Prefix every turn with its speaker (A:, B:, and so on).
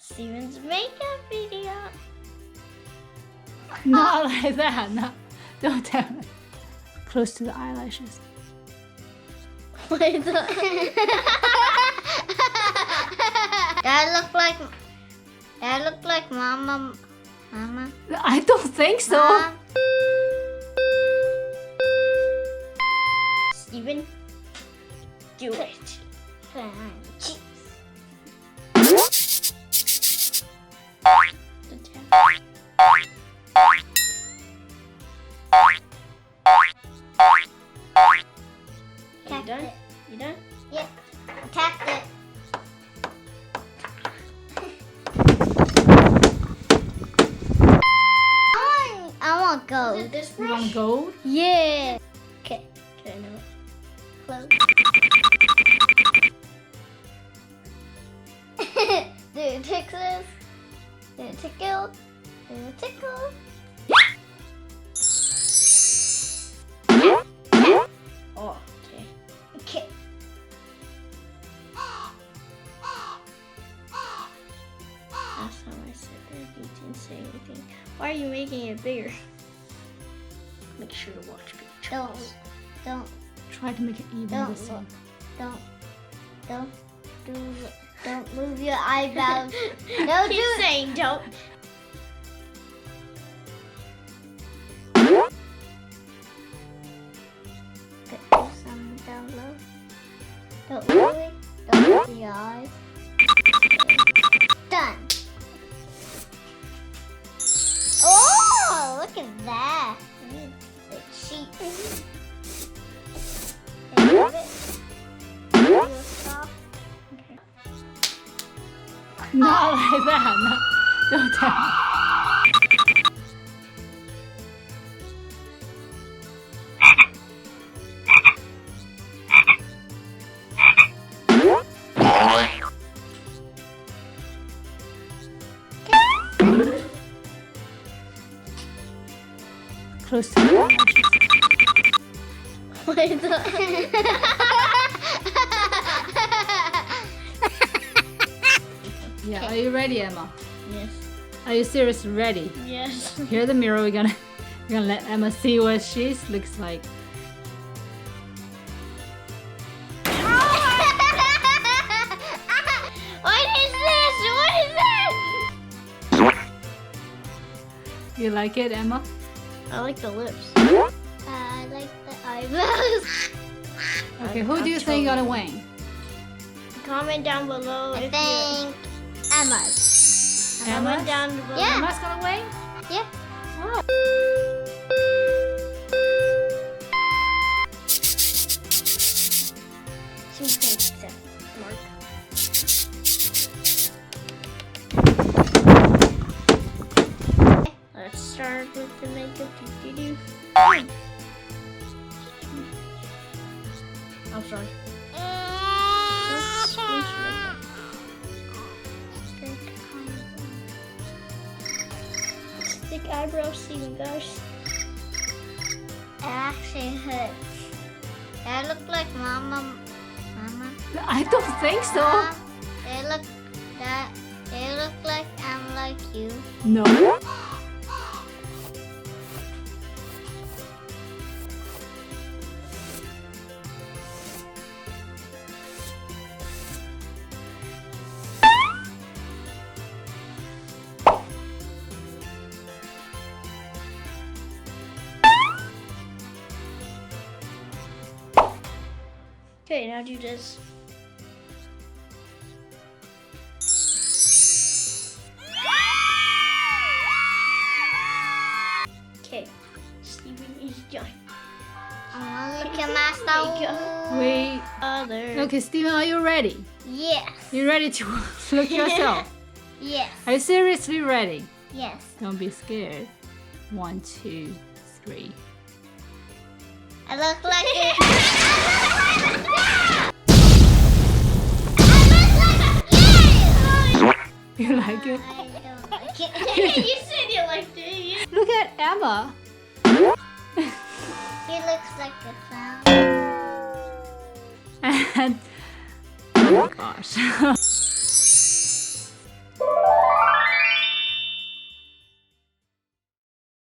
A: Steven's makeup video.
B: Not like that. No. Don't tell me. Close to the eyelashes.
A: Wait. Do I look like Mama? Mama?
B: I don't think so.
A: Mom? Steven, do it. Cheese. You done? You done?
C: Yep. Tapped it. I want gold.
A: Is it this
B: You
A: brush?
B: want gold?
C: Yeah.
A: Okay. Okay, no.
C: Close. Do it tickles. Do it tickle. Do it tickle.
A: Oh, okay.
C: Okay.
A: Last time I said that, you didn't say anything. Why are you making it bigger? Make sure to watch pictures.
C: Don't
B: Try to make it even
C: Don't
B: the same.
C: don't move your eyebrows. Don't do
A: Keep
C: it.
A: saying don't.
C: Put some down low. Don't move it. Don't move your eyes. Done. Oh, look at that. The sheet. Okay, move it. Real soft. Okay.
B: Not like that. No. Don't tell me. Close to the eyelashes.
A: Wait.
B: Yeah, are you ready, Emma?
A: Yes.
B: Are you seriously ready?
A: Yes.
B: Here's the mirror. We're gonna let Emma see what she looks like.
A: What is this? What is this?
B: You like it, Emma?
A: I like the lips.
C: I like the eyebrows.
B: Okay, who do you think gonna win?
A: Comment down below
C: I
A: if
C: think Emma's.
A: you comment
B: Emma's?
A: down below.
C: Yeah.
B: Emma's gonna win?
C: Yeah.
B: Oh.
A: She's gonna accept Mark. Let's start with the makeup. Do. I'm sorry. Thick eyebrows, Steven, guys.
C: It actually hurts. I look like Mama.
B: I don't think so.
C: Mom, they look like I'm like you.
B: No.
A: Okay, now do this. Okay, Steven is done.
C: I'm gonna look at my style.
B: Wait.
A: Other.
B: Okay, Steven, are you ready?
C: Yes.
B: You ready to look yourself?
C: Yes.
B: Are you seriously ready?
C: Yes.
B: Don't be scared. 1, 2, 3.
C: I look like it.
B: You like it?
C: I don't like it.
A: You said you liked it.
B: Look at Emma.
C: He looks like a clown.
B: And oh my gosh.